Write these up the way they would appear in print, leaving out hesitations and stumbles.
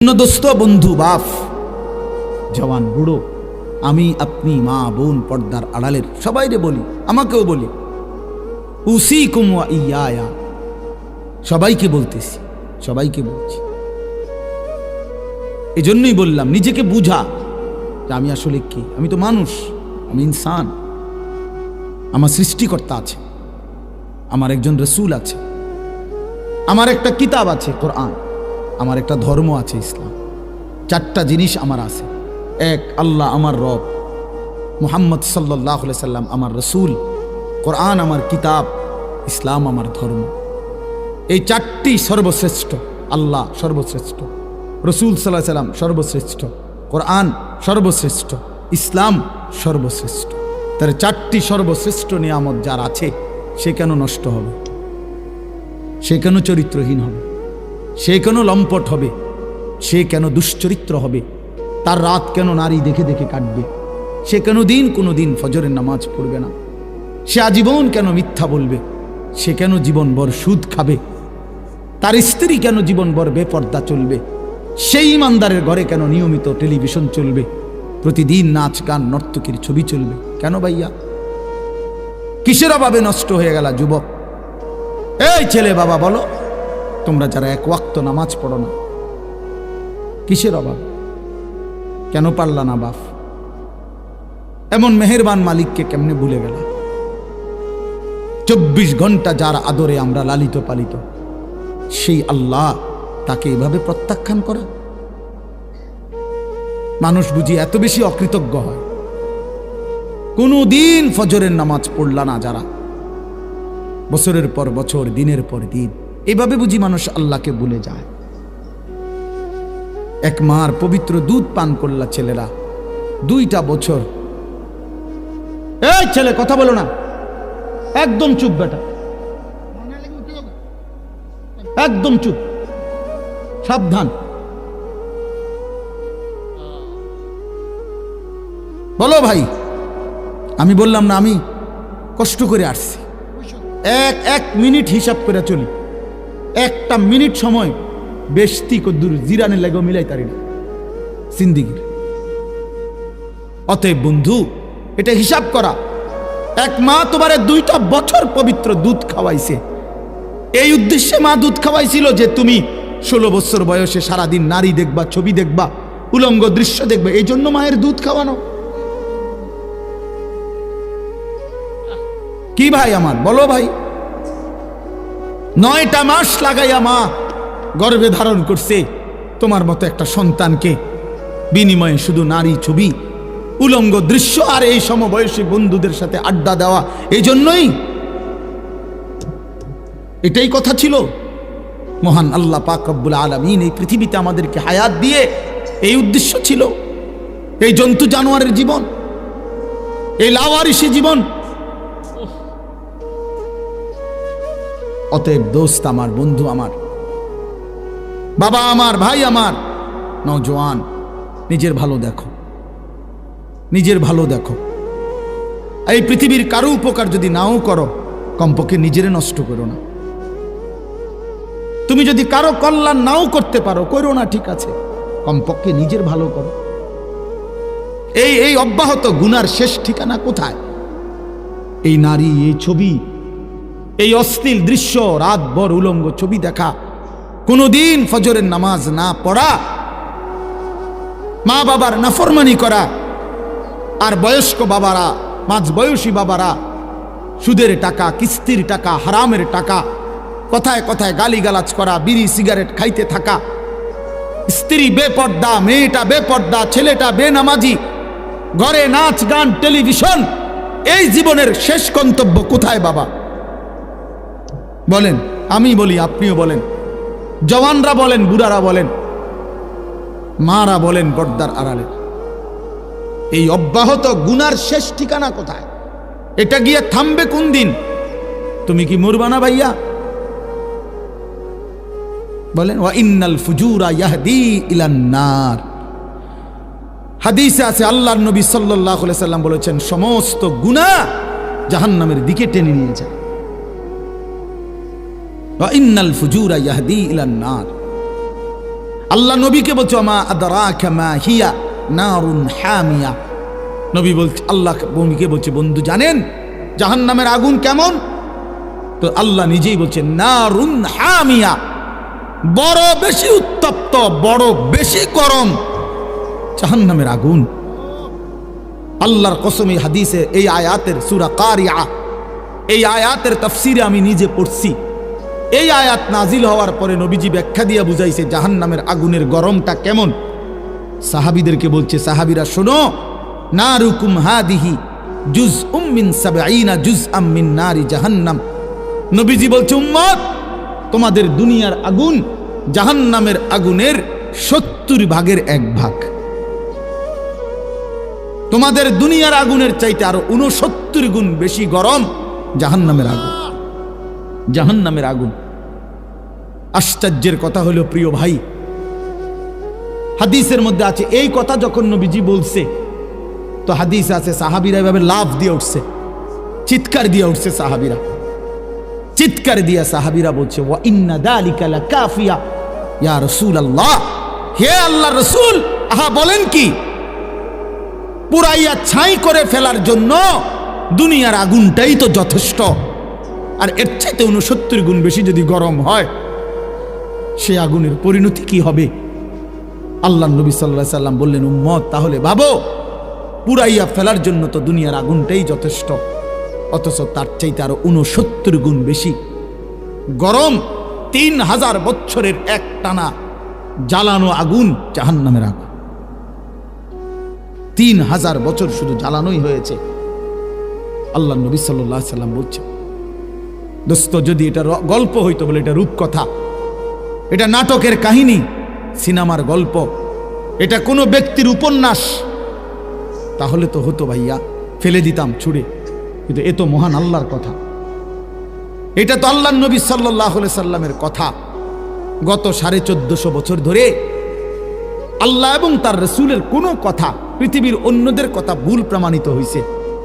দোস্ত বন্ধু বাপ জওয়ান বুড়ো আমি আপনি মা বোন পর্দার আড়ালের সবাইরে বলি, আমাকেও বলি, উসিকুম ওয়া ইয়া, সবাইকে বলতেছি, সবাইকে বলছি। এজন্যই বললাম নিজেকে বুঝা যে আমি আসলে কি। আমি তো মানুষ, আমি ইনসান, আমার সৃষ্টিকর্তা আছে, আমার একজন রসুল আছে, আমার একটা কিতাব আছে কোরআন, আমার একটা ধর্ম আছে ইসলাম। চারটা জিনিস আমার আছে। এক, আল্লাহ আমার রব, মুহাম্মদ সাল্লাল্লাহু আলাইহি সাল্লাম আমার রসুল, কোরআন আমার কিতাব, ইসলাম আমার ধর্ম। এই চারটি সর্বশ্রেষ্ঠ। আল্লাহ সর্বশ্রেষ্ঠ, রসুল সাল্লাল্লাহু আলাইহি সাল্লাম সর্বশ্রেষ্ঠ, কোরআন সর্বশ্রেষ্ঠ, ইসলাম সর্বশ্রেষ্ঠ। তার চারটি সর্বশ্রেষ্ঠ নিয়ামত যার আছে, সে কেন নষ্ট হবে? সে কেন চরিত্রহীন হবে? সে কেন লম্পট হবে? সে কেন দুশ্চরিত্র হবে? তার রাত কেন নারী দেখে দেখে কাটবে? সে কেন কোনো দিন ফজরের নামাজ পড়বে না? সে আজীবন কেন মিথ্যা বলবে? সে কেন জীবনভর সুদ খাবে? তার স্ত্রী কেন জীবনভর বেপর্দা চলবে? সেই ইমানদারের ঘরে কেন নিয়মিত টেলিভিশন চলবে? প্রতিদিন নাচ গান নর্তকীর ছবি চলবে? কেন ভাইয়া? কিসের অভাবে নষ্ট হয়ে গেল যুবক? এই ছেলে বাবা বলো, তোমরা যারা এক ওয়াক্ত নামাজ পড়ো না, কিসের অভাব? কেন পারলা না বাপ? এমন মেহেরবান মালিককে কেমনে ভুলে গেল? 24 ঘন্টা যার আদরে আমরা লালিত পালিত, সেই আল্লাহ তাকে এভাবে প্রত্যাখ্যান করা? মানুষ বুঝি এত বেশি অকৃতজ্ঞ হয়? কোনদিন ফজরের নামাজ পড়লা না যারা, বছরের পর বছর, দিনের পর দিন, এভাবে বুঝি মানুষ আল্লাহকে ভুলে যায়? এক মার পবিত্র দুধ পান করলা ছেলেরা 2টা বছর। এই ছেলে কথা বলো না, একদম চুপ বেটা, একদম চুপ, সাবধান। বলো ভাই, আমি বললাম না আমি কষ্ট করে আসছি, এক মিনিট হিসাব করে চলি। একটা মিনিট সময় বেশতি কদ্দুর জিরানের লাগেও মিলাই তারি না জিন্দিগির। অতএব বন্ধু, এটা হিসাব করা। এক মা তোমারে 2টা বছর পবিত্র দুধ খাওয়াইছে। এই উদ্দেশ্যে মা দুধ খাওয়াইছিল যে তুমি 16 বছর বয়সে সারাদিন নারী দেখবা, ছবি দেখবা, উলঙ্গ দৃশ্য দেখবে, এই জন্য মায়ের দুধ খাওয়ানো। কি ভাই আমার, বলো ভাই? 9টা মাস লাগাইয়া মা গর্ভে ধারণ করছে তোমার মতো একটা সন্তানকে, বিনিময়ে শুধু নারী ছবি, উলঙ্গ দৃশ্য আর এই সমবয়সী বন্ধুদের সাথে আড্ডা দেওয়া। এই জন্যই এটাই কথা ছিল। মহান আল্লাহ পাক রব্বুল আলামিন এই পৃথিবীতে আমাদেরকে হায়াত দিয়ে এই উদ্দেশ্য ছিল। এই জন্তু জানোয়ারের জীবন, এই লাওয়ারিসি জীবন। অতএব দোস্ত আমার, বন্ধু আমার, বাবা আমার, ভাই আমার, নওজোয়ান, নিজের ভালো দেখো, নিজের ভালো দেখো। এই পৃথিবীর কারো উপকার যদি নাও করো, কমপক্ষে নিজেরে নষ্ট করো না। তুমি যদি কারো কল্যাণ নাও করতে পারো, করো না, ঠিক আছে, কমপক্ষে নিজের ভালো করো। এই অব্যাহত গুনার শেষ ঠিকানা কোথায়? এই নারী, এই ছবি, এই অশ্লীল দৃশ্য, রাতভর উলঙ্গ ছবি দেখা, কোনদিন ফজরের নামাজ না পড়া, মা বাবার নাফরমানি করা, আর বয়স্ক বাবারা, মাঝবয়সী বাবারা সুদের টাকা, কিস্তির টাকা, হারামের টাকা, কথায় কথায় গালিগালাজ করা, বিড়ি সিগারেট খাইতে থাকা, স্ত্রী বেপর্দা, মেয়েটা বেপর্দা, ছেলেটা বেনামাজি, ঘরে নাচ গান টেলিভিশন। এই জীবনের শেষ গন্তব্য কোথায় বাবা? বলেন। আমি বলি, আপনিও বলেন, জওয়ানরা বলেন, বুড়ারা বলেন, মারা বলেন, পর্দার আড়ালে এই অব্যাহত গুনার শেষ ঠিকানা কোথায়? এটা গিয়ে থামবে কোন দিন? তুমি কি মরবা না ভাইয়া? বলেন, ওয়া ইন্নাল ফুজুরা ইয়াহদি ইলান নার। হাদিসে আছে, আল্লাহর নবী সাল্লাল্লাহু আলাইহি সাল্লাম বলেছেন, সমস্ত গুনাহ জাহান্নামের দিকে টেনে নিয়ে যায়। ওয়া ইন্নাল ফুজুরা ইয়াহদি ইলান নার। আল্লাহ নবীকে বলছে মা আদরাকা মা হিয়া নারুন হামিয়া। নবী বলছে, আল্লাহ নবীকে বলছে বন্ধু জানেন জাহান্নামের আগুন কেমন? তো আল্লাহ নিজেই বলছে নারুন হামিয়া, বড় বেশি উত্তপ্ত, বড় বেশি গরম জাহান্নামের আগুন। আল্লাহর কসম, এই হাদিসে এই আয়াতের সূরা কারিয়া, এই আয়াতের তাফসিরে আমি নিজে পড়ছি। এই আয়াত নাজিল হওয়ার পরে নবীজি ব্যাখ্যা দিয়ে বুঝাইছে জাহান্নামের আগুনের গরমটা কেমন। সাহাবীদেরকে বলছে, সাহাবীরা শোনো, নারুকুম হাদিহি জুজউম মিন ৭০ জুজআম মিন নারি জাহান্নাম। নবীজি বলছে উম্মত, তোমাদের দুনিয়ার আগুন জাহান্নামের আগুনের ৭০ ভাগের ১ ভাগ। তোমাদের দুনিয়ার আগুনের চাইতে আরো ৬৯ গুণ বেশি গরম জাহান্নামের আগুন। জাহান্নামের আগুন। আশ্চর্যের কথা হলো প্রিয় ভাই, হাদিসের মধ্যে আছে এই কথা যখন নবীজি বলছে, তো হাদিস আছে সাহাবীরা এভাবে লাফ দিয়ে উঠছে, চিৎকার দিয়ে উঠছে সাহাবীরা, চিৎকার দিয়ে সাহাবীরা বলছে ওয়া ইন্না যালিকা লাকাফিয়া ইয়া রাসূলুল্লাহ, হে আল্লাহর রাসূল, আহা বলেন কি, পুরাইয়া ছাই করে ফেলার জন্য দুনিয়ার আগুনটাই তো যথেষ্ট, আর এর চাইতে ৬৯ গুণ বেশি যদি গরম হয় সে আগুনের পরিণতি কি হবে? আল্লাহ নবী সাল্লাল্লাহু আলাইহি সাল্লাম বললেন উম্মত, তাহলে ভাবো পুরাইয়া ফেলার জন্য তো দুনিয়ার আগুনটাই যথেষ্ট, অথচ তার চাইতে আরো ৬৯ গুণ বেশি গরম ৩০০০ বছরের এক টানা জ্বালানো আগুন জাহান্নামের আগুন। ৩০০০ বছর শুধু জ্বালানোই হয়েছে। আল্লাহ নবী সাল্লাল্লাহু আলাইহি সাল্লাম বলছে, দোস্ত যদি এটা গল্প হইতো বলে এটা রূপকথা, এটা নাটকের কাহিনী, সিনেমার গল্প, এটা কোনো ব্যক্তির উপন্যাস, তাহলে তো হতো ভাইয়া, ফেলে দিতাম ছুঁড়ে। কিন্তু এ তো মহান আল্লাহর কথা, এটা তো আল্লাহ নবী সাল্লাল্লাহু আলাইহি সাল্লামের কথা। গত ১৪৫০ বছর ধরে আল্লাহ এবং তার রাসূলের কোনো কথা, পৃথিবীর অন্যদের কথা ভুল প্রমাণিত হয়েছে,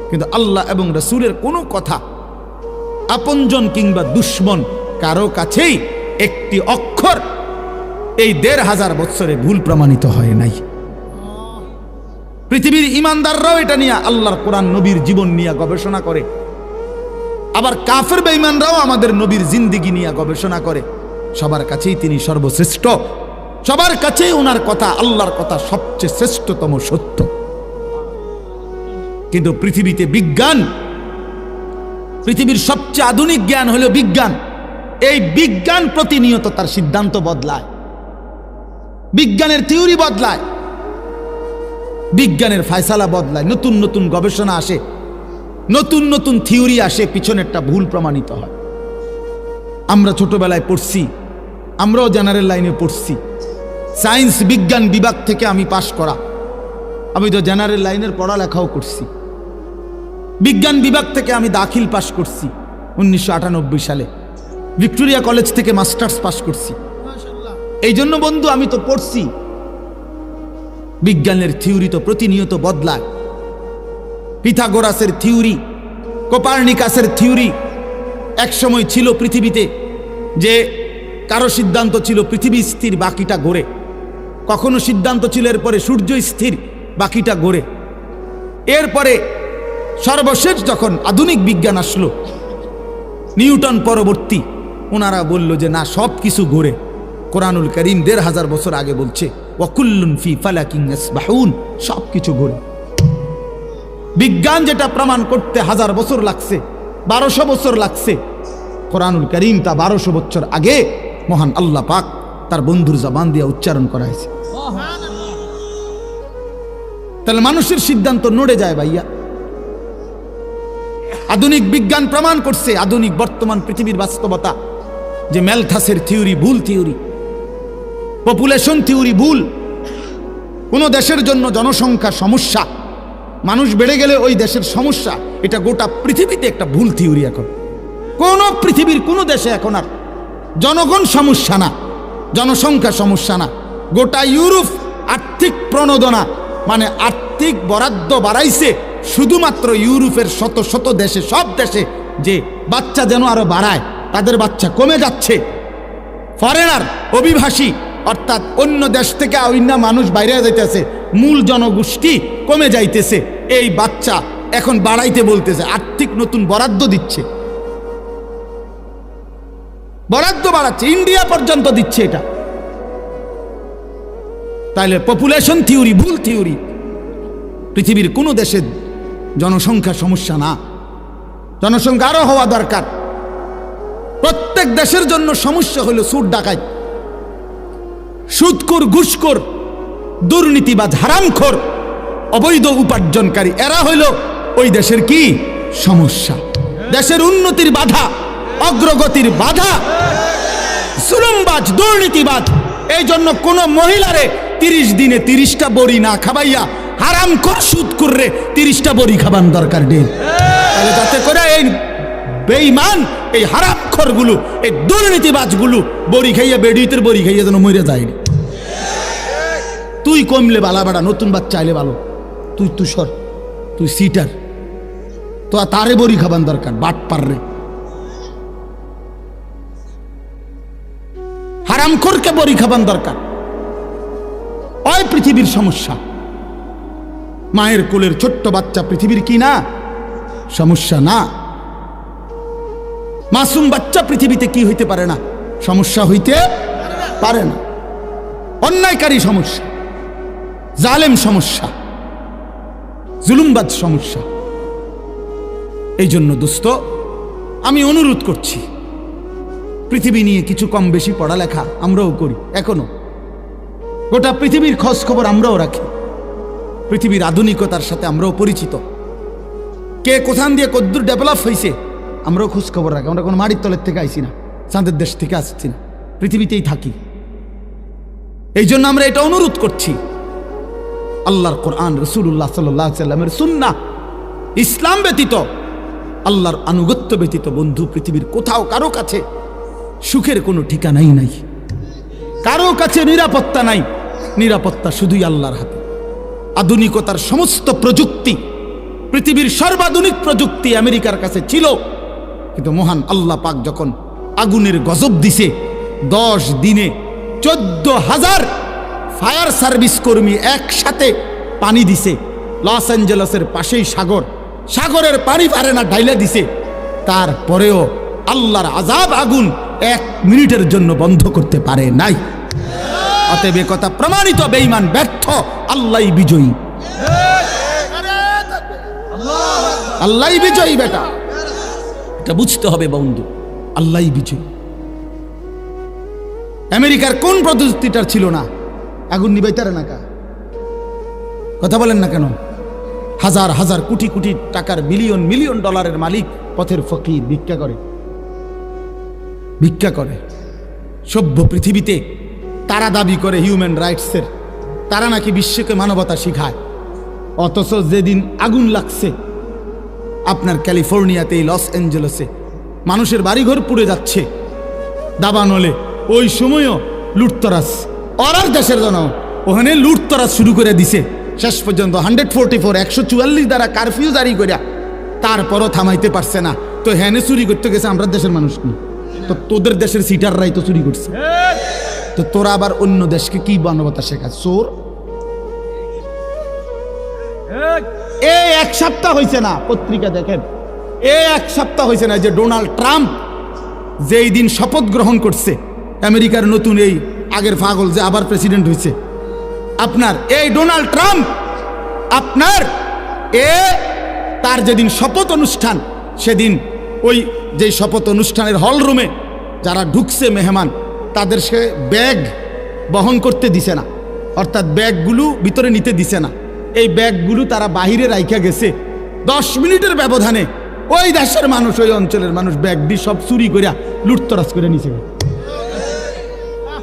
কিন্তু আল্লাহ এবং রাসূলের কোনো কথা আপনজন কিংবা দুশ্মন কারো কাছেই একটি অক্ষর এই ১৫০০ বছরে ভুল প্রমাণিত হয় নাই। পৃথিবীর ইমানদাররাও এটা নিয়ে আল্লাহর কোরআন নবীর জীবন নিয়ে গবেষণা করে, আবার কাফের বেঈমানরাও আমাদের নবীর জিন্দেগি নিয়ে গবেষণা করে। সবার কাছেই তিনি সর্বশ্রেষ্ঠ, সবার কাছেই ওনার কথা, আল্লাহর কথা সবচেয়ে শ্রেষ্ঠতম সত্য। কিন্তু পৃথিবীতে বিজ্ঞান, পৃথিবীর সবচেয়ে আধুনিক জ্ঞান হলো বিজ্ঞান। এই বিজ্ঞান প্রতিনিয়ত তার সিদ্ধান্ত বদলায়, বিজ্ঞানের থিওরি বদলায়, বিজ্ঞানের ফয়সালা বদলায়, নতুন নতুন গবেষণা আসে, নতুন নতুন থিওরি আসে, পিছনেরটা ভুল প্রমাণিত হয়। আমরা ছোটবেলায় পড়ছি, আমরাও জেনারেল লাইনে পড়ছি, সায়েন্স বিজ্ঞান বিভাগ থেকে আমি পাশ করা, আমি তো জেনারেল লাইনের পড়ালেখাও করছি। বিজ্ঞান বিভাগ থেকে আমি দাখিল পাশ করছি ১৯৯৮ সালে, ভিক্টোরিয়া কলেজ থেকে মাস্টার্স পাশ করছি। এই জন্য বন্ধু আমি তো পড়ছি, বিজ্ঞানের থিওরি তো প্রতিনিয়ত বদলায়। পিথাগোরাসের থিওরি, কোপার্নিকাসের থিওরি, এক সময় ছিল পৃথিবীতে যে কারো সিদ্ধান্ত ছিল পৃথিবী স্থির বাকিটা ঘোরে, কখনো সিদ্ধান্ত ছিল এরপরে সূর্য স্থির বাকিটা ঘোরে। এরপরে সর্বশেষ যখন আধুনিক বিজ্ঞান আসলো, নিউটন পরবর্তী, ওনারা বলল যে না, সব কিছু ঘোরে। কোরআনুল কারীম ১৫০০ বছর আগে বলছে ওয়াকুল্লুন ফি ফালাকিন ইয়াসবাহুন, সব কিছু ঘোরে। বিজ্ঞান যেটা প্রমাণ করতে ১০০০ বছর লাগছে, ১২০০ বছর লাগছে, কোরআনুল কারীম তা ১২০০ বছর আগে মহান আল্লাহ পাক তার বন্ধুর জবান দিয়ে উচ্চারণ করাইছে। তাহলে মানুষের সিদ্ধান্ত নড়ে যায় ভাইয়া। আধুনিক বিজ্ঞান প্রমাণ করছে, আধুনিক বর্তমান পৃথিবীর বাস্তবতা, যে ম্যালথাসের থিওরি ভুল থিওরি, পপুলেশন থিওরি ভুল। কোন দেশের জন্য জনসংখ্যা সমস্যা, মানুষ বেড়ে গেলে ওই দেশের সমস্যা, এটা গোটা পৃথিবীতে একটা ভুল থিওরি। এখন কোন পৃথিবীর কোন দেশে এখন আর জনগণ সমস্যা না, জনসংখ্যা সমস্যা না। গোটা ইউরোপ আর্থিক প্রণোদনা মানে আর্থিক বরাদ্দ বাড়াইছে শুধুমাত্র ইউরোপের শত শত দেশে, সব দেশে, যে বাচ্চা যেন আরো বাড়ায়, তাদের বাচ্চা কমে যাচ্ছে। ফরেনার, অভিবাসী অর্থাৎ অন্য দেশ থেকে অন্য মানুষ বাইরে যাইতেছে, মূল জনগোষ্ঠী কমে যাইতেছে। এই বাচ্চা এখন বাড়াইতে বলতেছে, আর্থিক নতুন বরাদ্দ দিচ্ছে, বরাদ্দ বাড়াচ্ছে, ইন্ডিয়া পর্যন্ত দিচ্ছে এটা। তাইলে পপুলেশন থিওরি ভুল থিওরি। পৃথিবীর কোনো দেশের জনসংখ্যা সমস্যা না, জনসংখ্যা আরো হওয়া দরকার। প্রত্যেক দেশের জন্য সমস্যা হলো সুদ ডাকাত, সুদখোর, ঘুষখোর, দুর্নীতিবাজ, হারামখোর, অবৈধ উপার্জনকারী, এরা হইল ওই দেশের কি সমস্যা, দেশের উন্নতির বাধা, অগ্রগতির বাধা। জুলুমবাজ, দুর্নীতিবাজ। এই জন্য কোন মহিলারে 30 দিনে 30টা বড়ি না খাবাইয়া হারামখোর সুদখোররে 30টা বড়ি খাবান দরকার নেই। তাহলে যাতে করে এই বেঈমান, এই হারামখোর গুলো, এই দুর্নীতিবাজ গুলো বড়ি খাইয়া, বেডিতের বড়ি খাইয়া যেন মরে যায়। তুই কমলে বালা বাড়া, নতুন বাচ্চা আইলে ভালো, তুই তুষর, তুই সিটার, তো তারে বড়ি খাবান দরকার, বাট পাররে। হারামখোরকে বড়ি খাবান দরকার। ওই পৃথিবীর সমস্যা। মায়ের কোলের ছোট্ট বাচ্চা পৃথিবীর কি না সমস্যা না? মাসুম বাচ্চা পৃথিবীতে কি হইতে পারে না? সমস্যা হইতে পারে না। অন্যায়কারী সমস্যা, জালেম সমস্যা, জুলুমবাজ সমস্যা। এই জন্য দোস্ত, আমি অনুরোধ করছি, পৃথিবী নিয়ে কিছু কম বেশি পড়ালেখা আমরাও করি, এখনো গোটা পৃথিবীর খোঁজ খবর আমরাও রাখি, পৃথিবীর আধুনিকতার সাথে আমরাও পরিচিত, কে কোথান দিয়ে কদ্দূর ডেভেলপ হয়েছে আমরাও খোঁজ খবর রাখি। আমরা কোনো মাটির তলের থেকে আইসি না, চাঁদের দেশ থেকে আসছি না, পৃথিবীতেই থাকি। এই জন্য আমরা এটা অনুরোধ করছি, আল্লাহর কোরআন, রাসূলুল্লাহ সাল্লাল্লাহু আলাইহি সাল্লামের সুন্নাহ, ইসলাম ব্যতীত, আল্লাহর আনুগত্য ব্যতীত বন্ধু পৃথিবীর কোথাও কারো কাছে সুখের কোনো ঠিকানাই নাই, কারো কাছে নিরাপত্তা নাই। নিরাপত্তা শুধুই আল্লাহর হাতে। আধুনিকতার সমস্ত প্রযুক্তি, পৃথিবীর সর্বাধুনিক প্রযুক্তি আমেরিকার কাছে ছিল, কিন্তু মহান আল্লাহ পাক যখন আগুনের গজব দিছে, 10 দিনে 14,000 ফায়ার সার্ভিস কর্মী একসাথে পানি দিছে। লস অ্যাঞ্জেলসের পাশেই সাগর, সাগরের পানি পারে না, ঢাইলা দিছে। তারপরেও আল্লাহর আযাব আগুন 1 মিনিটের জন্য বন্ধ করতে পারে নাই। অতএব কথা প্রমাণিত, বেঈমান ব্যর্থ, আল্লাহই বিজয়ী, আল্লাহই বিজয়ী। বেটা, এটা বুঝতে হবে বন্ধু, আল্লাহই বিজয়ী। আমেরিকার কোন প্রযুক্তিটার ছিল না? আগুন নিবাইতারে না কা? কথা বলেন না কেন? হাজার হাজার কোটি কোটি টাকার, মিলিয়ন মিলিয়ন ডলারের মালিক, পথের ফকির, ভিক্ষা করে, ভিক্ষা করে। সভ্য পৃথিবীতে তারা দাবি করে হিউম্যান রাইটসের, তারা নাকি বিশ্বকে মানবতা শিখায়। অথচ যেদিন আগুন লাগছে আপনার ক্যালিফোর্নিয়াতে, লস অ্যাঞ্জেলেসে, মানুষের বাড়িঘর পুড়ে যাচ্ছে দাবানলে, ওই সময়ও লুটতরাজ, অরার দেশের জন্য ওখানে লুটতরাজ শুরু করে দিছে। শেষ পর্যন্ত 144 144 দ্বারা কারফিউ জারি করিয়া তারপরও থামাইতে পারছে না। তো হ্যানে চুরি করতে গেছে আমরা দেশের মানুষ কি? তো তোদের দেশের সিটাররাই তো চুরি করছে। তো তোরা আবার অন্য দেশকে কি মানবতা শেখা? চোর। এই 1 সপ্তাহ হয়েছে না, পত্রিকা দেখেন, এই 1 সপ্তাহ হয়েছে না যে ডোনাল্ড ট্রাম্প যেই দিন শপথ গ্রহণ করছে, আমেরিকার নতুন এই আগের পাগল যে আবার প্রেসিডেন্ট হয়েছে, আপনার এই ডোনাল্ড ট্রাম্প, আপনার তার যেদিন শপথ অনুষ্ঠান, সেদিন ওই যে শপথ অনুষ্ঠানের হল রুমে যারা ঢুকছে মেহমান, তাদের সে ব্যাগ বহন করতে দিছে না, অর্থাৎ ব্যাগগুলো ভিতরে নিতে দিছে না। এই ব্যাগগুলো তারা বাহিরে রাইখা গেছে। 10 মিনিটের ব্যবধানে ওই দেশের মানুষ, ওই অঞ্চলের মানুষ ব্যাগটি সব চুরি করিয়া লুটতরাজ করে নিছে।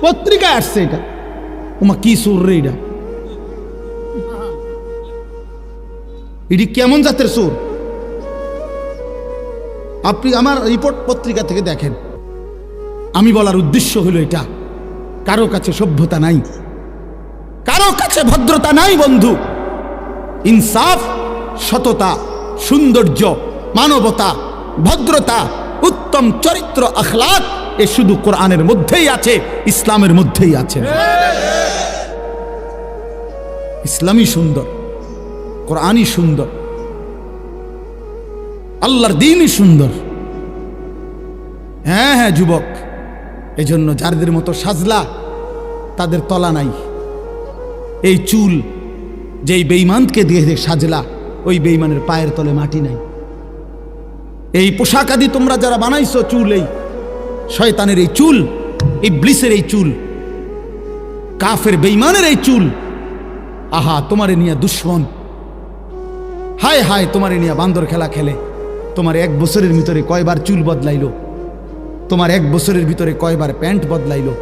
পত্রিকায় আসছে এটা। ওমা কি চোর রে এটা! এটি কেমন জাতের চোর? আপনি আমার রিপোর্ট পত্রিকা থেকে দেখেন। আমি বলার উদ্দেশ্য হলো এটা, কারো কাছে সভ্যতা নাই, কারো কাছে ভদ্রতা নাই বন্ধু। ইনসাফ, সততা, সৌন্দর্য, মানবতা, ভদ্রতা, উত্তম চরিত্র, আখলাক এ শুধু কোরআনের মধ্যেই আছে, ইসলামের মধ্যেই আছে। ইসলামই সুন্দর, কোরআনই সুন্দর, আল্লাহর দ্বীনই সুন্দর। হ্যাঁ হ্যাঁ যুবক, এজন্য যাদের মতো সাজলা তাদের তলা নাই। এই চুল যেই বেঈমানকে দিয়ে সাজলা, ওই বেঈমানের পায়ের তলে মাটি নাই। এই পোশাক আদি তোমরা যারা বানাইছো, চুল, এই শয়তানের এই চুল, ইবলিসের এই চুল, কাফের বেঈমানের এই চুল, আহা তোমারে নিয়ে দুশ্মন, হায় হায় তোমারে নিয়ে বান্দর খেলা খেলে। তোমার 1 বছরের ভিতরে কয়বার চুল বদলাইলো, তোমার 1 বছরের ভিতরে কয়বার প্যান্ট বদলাইলো,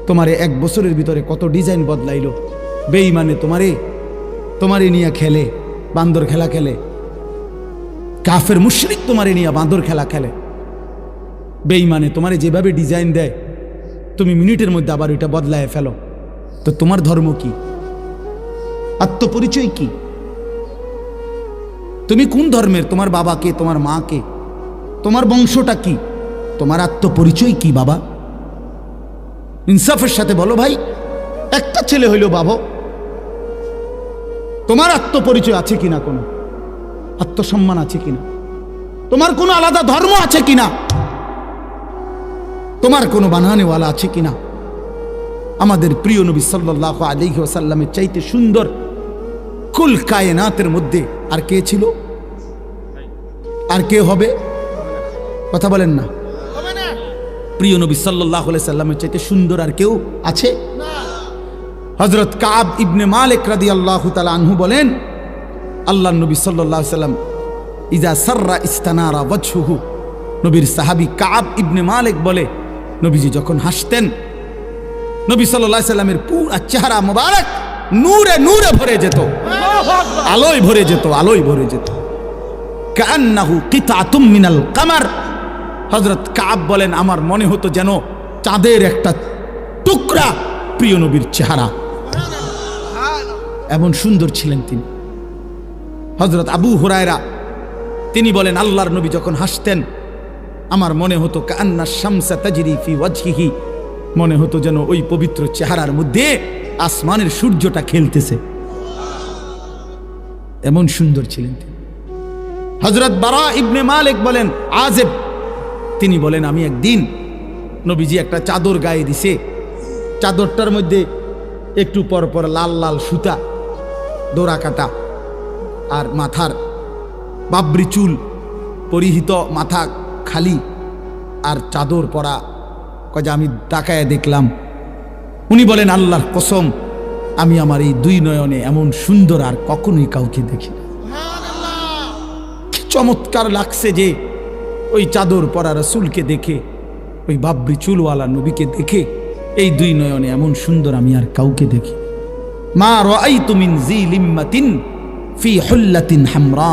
তোমার 1 বছরের ভিতরে কত ডিজাইন বদলাইলো। বেঈমানে তোমারে নিয়ে খেলে, বান্দর খেলা খেলে। কাফের মুশরিক তোমারে নিয়ে বান্দর খেলা খেলে। বেঈমানে তোমারে যেভাবে ডিজাইন দেয়, তুমি মিনিটের মধ্যে আবার ওইটা বদলায় ফেলো। তো তোমার ধর্ম কি? আত্মপরিচয় কি? তুমি কোন ধর্মের? তোমার বাবা কে? তোমার মা কে? তোমার বংশটা কি? তোমার আত্মপরিচয় কি বাবা? ইনসাফের সাথে বলো ভাই, একটা ছেলে হইল বাবা, তোমার আত্মপরিচয় আছে কিনা? কোনো আত্মসম্মান আছে কিনা? তোমার কোনো আলাদা ধর্ম আছে কিনা? তোমার কোনো বানানেওয়ালা আছে কিনা? আমাদের প্রিয় নবী সাল্লাল্লাহু আলাইহি ওয়াসাল্লামের চাইতে সুন্দর কুল কায়নাতের মধ্যে আর কে ছিল? আর কে হবে? কথা বলেন না। প্রিয় নবী সাল্লাল্লাহু আলাইহি সাল্লামের চাইতে সুন্দর আর কেউ আছে? হযরত কাব ইবনে মালিক রাদিয়াল্লাহু তাআলা আনহু বলেন, আল্লাহর নবী সাল্লাল্লাহু আলাইহি সাল্লাম ইজা সাররা ইস্তানারা ওয়াজহুহু, নবীর সাহাবী কাব ইবনে মালিক বলে, নবীজি যখন হাসতেন, নবী সাল্লাল্লাহু আলাইহি সাল্লামের পুরো চেহারা মোবারক নূরে নূরে ভরে যেত, আলোয় ভরে যেত, আলোয় ভরে যেত। কান্নাহু কিতাতুম মিনাল কামার। হযরত কাব বলেন, আমার মনে হতো যেন চাঁদের একটা টুকরা প্রিয় নবীর চেহারা, এমন সুন্দর ছিলেন তিনি। হযরত আবু হুরায়রা তিনি বলেন, আল্লাহর নবী যখন হাসতেন, আমার মনে হতো কান্না শামসা তাজরি ফি ওয়াজহিহি, মনে হতো যেন ওই পবিত্র চেহারার মধ্যে আসমানের সূর্যটা খেলতেছে, এমন সুন্দর ছিলেন তিনি। হযরত বারা ইবনে মালিক বলেন, আজেব, তিনি বলেন, আমি একদিন নবীজি একটা চাদর গায়ে দিছে, চাদরটার মধ্যে একটু পর পর লাল লাল সুতা, ডোরা কাটা, আর মাথার বাবরি চুল পরিহিত, মাথা খালি, আর চাদর পরা। কয়ে আমি তাকায় দেখলাম, উনি বলেন, আল্লাহর কসম, আমি আমার এই 2 নয়নে এমন সুন্দর আর কখনোই কাউকে দেখি না। কি চমৎকার লাগছে যে ওই চাদর পরা রাসূলকে দেখে, ওই বাবরি চুলওয়ালা নবীকে দেখে, এই 2 নয়নে এমন সুন্দর আমি আর কাউকে দেখি। মা রাআইতু মিন জি লিম্মাতিন ফি হুল্লাতিন হামরা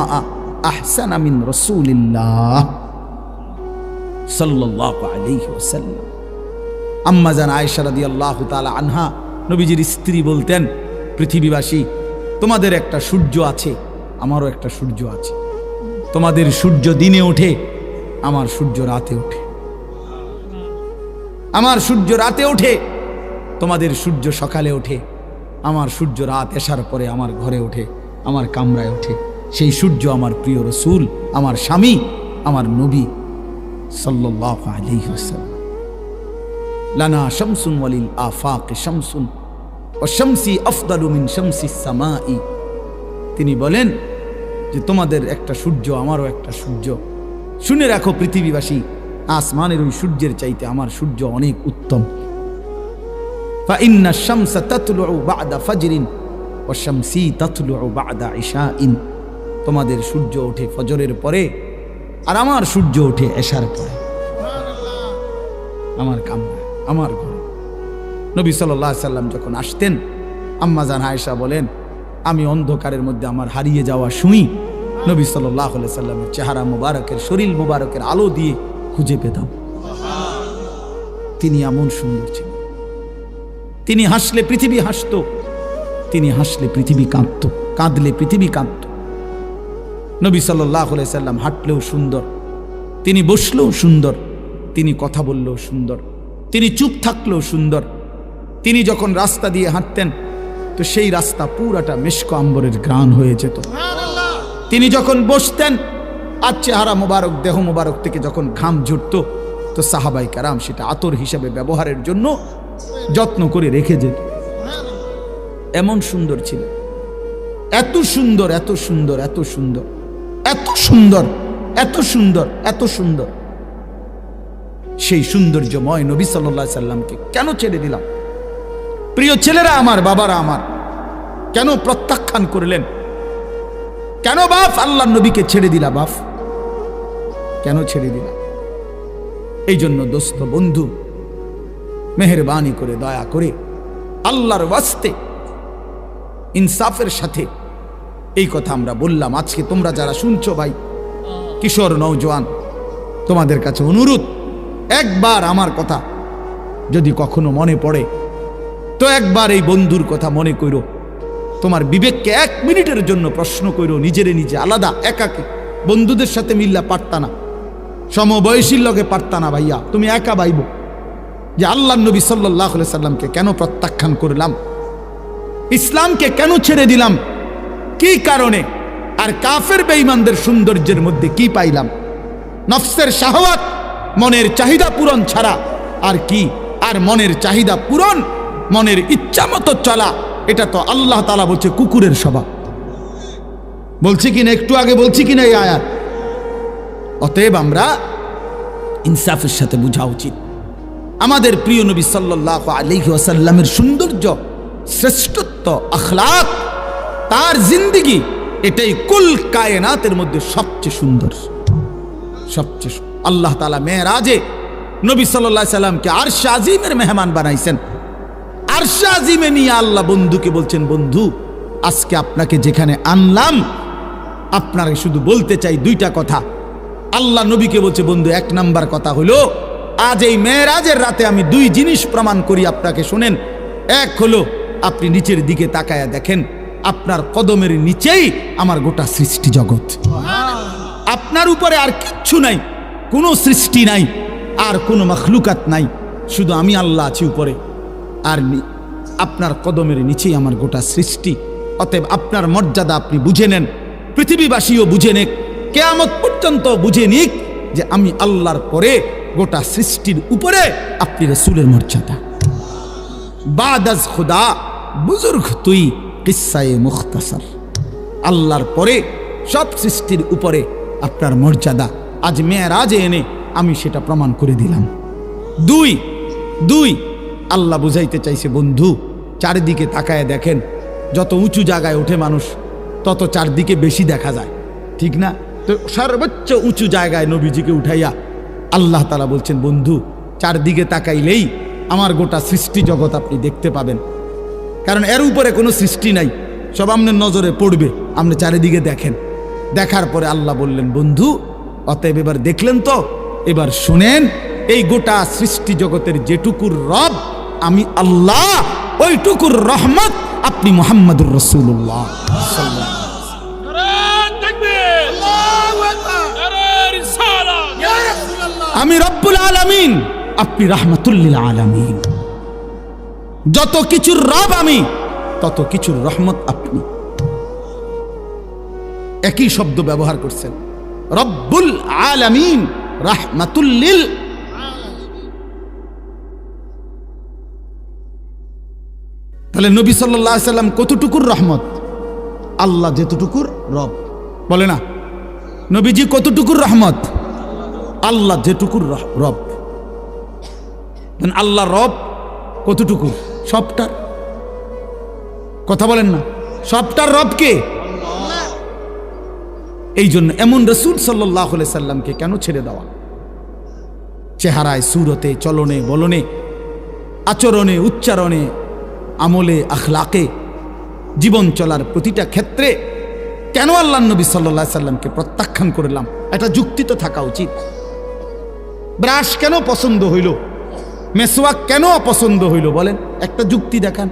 আহসানা মিন রাসূলিল্লাহ সাল্লাল্লাহু আলাইহি ওয়াসাল্লাম। আম্মা জান আয়েশা রাদিয়াল্লাহু তাআলা আনহা, নবীজির স্ত্রী, বলতেন, পৃথিবীবাসী, তোমাদের একটা সূর্য আছে, আমারও একটা সূর্য আছে। তোমাদের সূর্য দিনে ওঠে, আমার সূর্য রাতে ওঠে। আমার সূর্য রাতে ওঠে, তোমাদের সূর্য সকালে ওঠে। আমার সূর্য রাত এসার পরে আমার ঘরে ওঠে, আমার কামরায় ওঠে। সেই সূর্য আমার প্রিয় রাসূল, আমার স্বামী, আমার নবী সাল্লাল্লাহু আলাইহি ওয়াসাল্লাম। লানা শামসুন ওয়ালিল আফাকে শামসুন ওয়া শামসি আফদালু মিন শামসিস সামাই। তিনি বলেন যে তোমাদের একটা সূর্য, আমারও একটা সূর্য। শুনে রাখো পৃথিবীবাসী, আসমানের ওই সূর্যের চাইতে আমার সূর্য অনেক উত্তম। ফাইন্না শামসা তাতলুউ বা'দা ফাজরিন ওয়া শামসি তাতলুউ বা'দা ইশাইন। তোমাদের সূর্য ওঠে ফজরের পরে, আর আমার সূর্য ওঠে এশার পরে, আমার কামরায়, আমার ঘরে। নবী সাল্লাল্লাহু আলাইহি সাল্লাম যখন আসতেন, আম্মা জান আয়েশা বলেন, আমি অন্ধকারের মধ্যে আমার হারিয়ে যাওয়া সুই নবী সাল্লাল্লাহু আলাইহি সাল্লামের চেহারা মুবারকের, শরীর মুবারকের আলো দিয়ে খুঁজে পেতাম। তিনি এমন সুন্দর ছিলেন। তিনি হাসলে পৃথিবী হাসত, তিনি হাসলে পৃথিবী কাঁদত, কাঁদলে পৃথিবী কাঁদত। নবী সাল্লাল্লাহু আলাইহি সাল্লাম হাঁটলেও সুন্দর, তিনি বসলেও সুন্দর, তিনি কথা বললেও সুন্দর, তিনি চুপ থাকলেও সুন্দর। তিনি যখন রাস্তা দিয়ে হাঁটতেন তো সেই রাস্তা পুরাটা মিশক আম্বরের ঘ্রাণ হয়ে যেত। তিনি যখন বসতেন আর চেহারা মোবারক, দেহ মোবারক থেকে যখন ঘাম ঝরত তো সাহাবাই কারাম সেটা আতর হিসাবে ব্যবহারের জন্য যত্ন করে রেখে যেত। এমন সুন্দর ছিল, এত সুন্দর, এত সুন্দর, এত সুন্দর, এত সুন্দর, এত সুন্দর, এত সুন্দর। সেই সৌন্দর্যময় নবী সাল্লাল্লাহু আলাইহি সাল্লামকে কেন ছেড়ে দিলাম? প্রিয় ছেলেরা আমার, বাবারা আমার, কেন প্রত্যাখ্যান করলেন? কেন বাপ আল্লাহর নবীকে ছেড়ে দিলা? বাপ কেন ছেড়ে দিলা? এই জন্য দোস্ত বন্ধু, মেহেরবানি করে, দয়া করে, আল্লাহর ওয়াস্তে ইনসাফের সাথে এই কথা আমরা বললাম। আজকে তোমরা যারা শুনছো ভাই, কিশোর নওজোয়ান, তোমাদের কাছে অনুরোধ, একবার আমার কথা যদি কখনো মনে পড়ে তো একবার এই বন্ধুর কথা মনে করো। তোমার বিবেককে 1 মিনিটের জন্য প্রশ্ন করো, নিজেরে নিজে আলাদা একাকে। বন্ধুদের সাথে মিল্লা পারতা না, সমবয়সীর লগে পারতা না ভাইয়া, তুমি একা ভাইব যে আল্লাহর নবী সাল্লাল্লাহু আলাইহি সাল্লামকে কেন প্রত্যাখ্যান করলাম, ইসলামকে কেন ছেড়ে দিলাম, কি কারণে? আর কাফের বেঈমানদের সৌন্দর্যের মধ্যে কি পাইলাম? নফসের শাহওয়াত, মনের চাহিদা পূরণ ছাড়া আর কি? আর মনের চাহিদা পূরণ, মনের ইচ্ছা মতো চলা, এটা তো আল্লাহ তাআলা বলছে কুকুরের স্বভাব। বলছি কিনা, একটু আগে বলছি কিনা এই আয়াত? অতএব আমরা ইনসাফের সাথে বোঝা উচিত আমাদের প্রিয় নবী সাল্লাল্লাহু আলাইহি ওয়াসাল্লামের সৌন্দর্য, শ্রেষ্ঠত্ব, আখলাক, তার জিন্দেগি, এটাই কুল কায়নাতের মধ্যে সবচেয়ে সুন্দর, সবচেয়ে। আল্লাহ তাআলা মেরাজে নবী সাল্লাল্লাহু আলাইহি সাল্লামকে আরশ আজিমের মেহমান বানাইছেন। আরশ আজিমে নিয়ে আল্লাহ বন্ধুকে বলছেন, বন্ধু আজকে আপনাকে যেখানে আনলাম, আপনাকে শুধু বলতে চাই 2টা কথা। আল্লাহ নবীকে বলছে, বন্ধু 1 নাম্বার কথা হলো, আজ এই মেরাজের রাতে আমি 2 জিনিস প্রমাণ করি আপনাকে, শুনেন। এক হলো, আপনি নিচের দিকে তাকায়া দেখেন, আপনার কদমের নিচেই আমার গোটা সৃষ্টি জগৎ। আপনার উপরে আর কিচ্ছু নাই, কোনো সৃষ্টি নাই, আর কোনো মাখলুকাত নাই, শুধু আমি আল্লাহ আছি উপরে, আর আপনার কদমের নিচেই আমার গোটা সৃষ্টি। অতএব আপনার মর্যাদা আপনি বুঝে নেন, পৃথিবীবাসীও বুঝে নেক, কিয়ামত পর্যন্ত বুঝে নিক যে আমি আল্লাহর পরে গোটা সৃষ্টির উপরে আপনি রাসূলের মর্যাদা। বাদাজ খুদা বুজুর্গ তুই কিসায়ে মুখতাসার, আল্লাহর পরে সব সৃষ্টির উপরে আপনার মর্যাদা। আজ মেরাজে এনে আমি সেটা প্রমাণ করে দিলাম। 2 আল্লাহ বুঝাইতে চাইছে, বন্ধু চারিদিকে তাকায় দেখেন, যত উঁচু জায়গায় ওঠে মানুষ তত চারদিকে বেশি দেখা যায়, ঠিক না? তো সর্বোচ্চ উঁচু জায়গায় নবীজিকে উঠাইয়া আল্লাহ তাআলা বলছেন, বন্ধু চারদিকে তাকাইলেই আমার গোটা সৃষ্টি জগৎ আপনি দেখতে পাবেন, কারণ এর উপরে কোনো সৃষ্টি নাই, সব আপনার নজরে পড়বে, আপনি চারিদিকে দেখেন। দেখার পরে আল্লাহ বললেন, বন্ধু অতএব এবার দেখলেন তো, এবার শুনেন, এই গোটা সৃষ্টি জগতের যেটুকুর রব আমি আল্লাহ, ওইটুকুর রহমত আপনি মুহাম্মদুর রাসূলুল্লাহ সাল্লাল্লাহু আলাইহি ওয়াসাল্লাম। আমি রব্বুল আলামিন, আপনি রাহমাতুল লিল আলামিন। যত কিছুর রব আমি, তত কিছুর রহমত আপনি। একই শব্দ ব্যবহার করছেন, রব্বুল আলামিন, রাহমাতুল লিল। তাহলে নবী সাল্লাল্লাহু আলাইহি সাল্লাম কতটুকুর রহমত? আল্লাহ যেতটুকুর রব, বলে না নবীজি কতটুকুর রহমত? আল্লাহ যেটুকুর রব। আল্লাহ রব কতটুকু? সবটার। কথা বলেন না, সবটার রব কে? এই জন্য এমন রাসূল সাল্লাল্লাহু আলাইহি সাল্লামকে কেন ছেড়ে দেওয়া? চেহারায়, সুরতে, চলনে, বলনে, আচরণে, উচ্চারণে, আমলে, আখলাকে, জীবন চলার প্রতিটা ক্ষেত্রে কেন আল্লাহর নবী সাল্লাল্লাহু আলাইহি সাল্লামকে প্রত্যাখ্যান করলাম? একটা যুক্তি তো থাকা উচিত। ব্রাশ কেন পছন্দ হইল, মেসওয়াক কেন অপছন্দ হইল, বলেন একটা যুক্তি দেখান,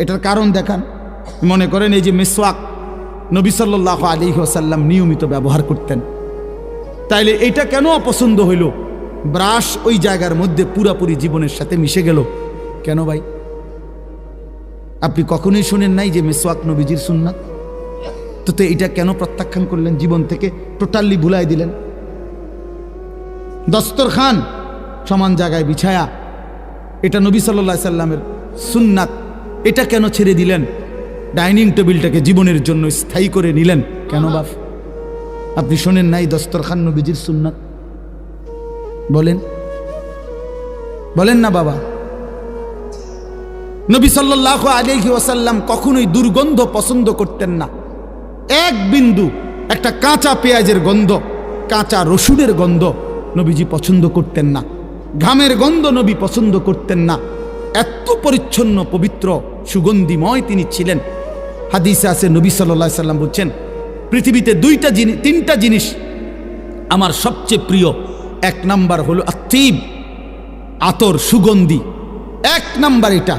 এটার কারণ দেখান। মনে করেন এই যে মেসওয়াক নবী সাল্লাল্লাহু আলাইহি ওয়াসাল্লাম নিয়মিত ব্যবহার করতেন, তাইলে এটা কেন অপছন্দ হইল? ব্রাশ ওই জায়গার মধ্যে পুরাপুরি জীবনের সাথে মিশে গেল। কেন ভাই? আপনি কখনোই শোনেন নাই যে মেসওয়াক নবীজির সুন্নাত? তো এটা কেন প্রত্যাখ্যান করলেন? জীবন থেকে টোটালি ভুলাই দিলেন। দস্তরখান সমান জায়গায় বিছায়া, এটা নবী সাল্লাল্লাহু আলাইহি সাল্লামের সুন্নাত, এটা কেন ছেড়ে দিলেন? ডাইনিং টেবিলটাকে জীবনের জন্য স্থায়ী করে নিলেন কেন বাপ? আপনি শোনেন নাই দস্তরখান নবীজির সুন্নাত? বলেন বলেন না বাবা। নবী সাল্লাল্লাহু আলাইহি ওয়াসাল্লাম কখনোই দুর্গন্ধ পছন্দ করতেন না। এক বিন্দু, একটা কাঁচা পেঁয়াজের গন্ধ, কাঁচা রসুনের গন্ধ নবীজি পছন্দ করতেন না। ঘামের গন্ধ নবী পছন্দ করতেন না। এত পরিচ্ছন্ন, পবিত্র, সুগন্ধিময় তিনি ছিলেন। হাদিসে আছে নবী সাল্লাল্লাহু আলাইহি সাল্লাম বলছেন, পৃথিবীতে তিনটা জিনিস আমার সবচেয়ে প্রিয়। এক নাম্বার হলো আত্তিব, আতর, সুগন্ধি, এক নাম্বার এটা।